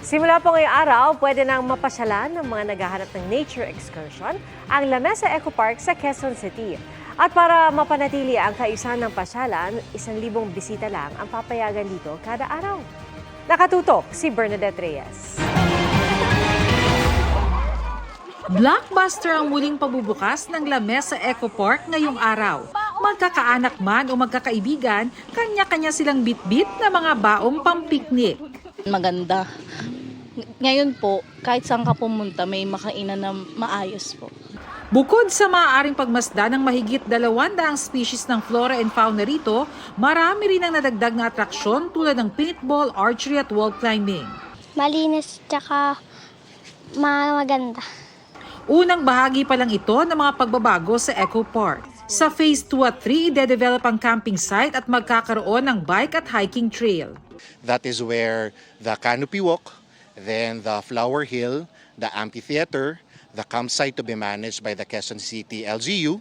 Simula po ngayong araw, pwede nang mapasyalan ng mga naghahanap ng nature excursion ang Lamesa Eco Park sa Quezon City. At para mapanatili ang kaayusan ng pasyalan, 1,000 bisita lang ang papayagan dito kada araw. Nakatutok si Bernadette Reyes. Blockbuster ang muling pagbubukas ng Lamesa Eco Park ngayong araw. Magkakaanak man o magkakaibigan, kanya-kanya silang bitbit na mga baong pampiknik. Maganda. Ngayon po, kahit saan ka pumunta, may makainan na maayos po. Bukod sa maaaring pagmasda ng mahigit 200 species ng flora and fauna rito, marami rin ang nadagdag na atraksyon tulad ng paintball, archery at wall climbing. Malinis tsaka maganda. Unang bahagi pa lang ito ng mga pagbabago sa Eco Park. Sa Phase 2 at 3, ide-develop ang camping site at magkakaroon ng bike at hiking trail. That is where the canopy walk, then the flower hill, the amphitheater, the campsite to be managed by the Quezon City LGU,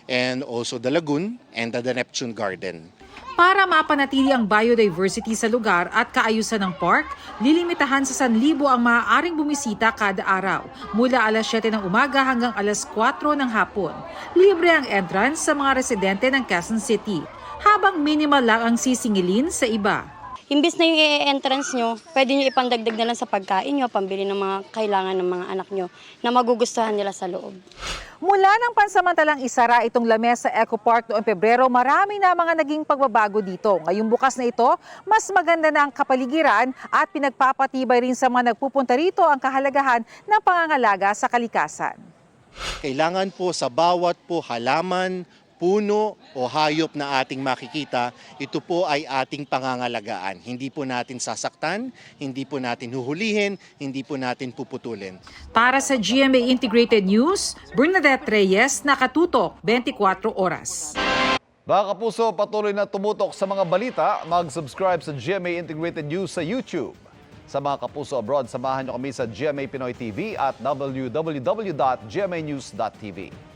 and also the lagoon and the Neptune Garden. Para mapanatili ang biodiversity sa lugar at kaayusan ng park, lilimitahan sa 1,000 ang maaaring bumisita kada araw, mula alas 7 ng umaga hanggang alas 4 ng hapon. Libre ang entrance sa mga residente ng Quezon City, habang minimal lang ang sisingilin sa iba. Imbis na yung i-entrance nyo, pwede nyo ipandagdag na lang sa pagkain nyo, pambili ng mga kailangan ng mga anak nyo na magugustuhan nila sa loob. Mula ng pansamantalang isara itong Lamesa Eco Park noong Pebrero, marami na mga naging pagbabago dito. Ngayong bukas na ito, mas maganda na ang kapaligiran at pinagpapatibay rin sa mga nagpupunta rito ang kahalagahan ng pangangalaga sa kalikasan. Kailangan po sa bawat po halaman, puno o hayop na ating makikita, ito po ay ating pangangalagaan. Hindi po natin sasaktan, hindi po natin huhulihin, hindi po natin puputulin. Para sa GMA Integrated News, Bernadette Reyes, nakatutok 24 oras. Mga kapuso, patuloy na tumutok sa mga balita. Mag-subscribe sa GMA Integrated News sa YouTube. Sa mga kapuso abroad, samahan niyo kami sa GMA Pinoy TV at www.gmanews.tv.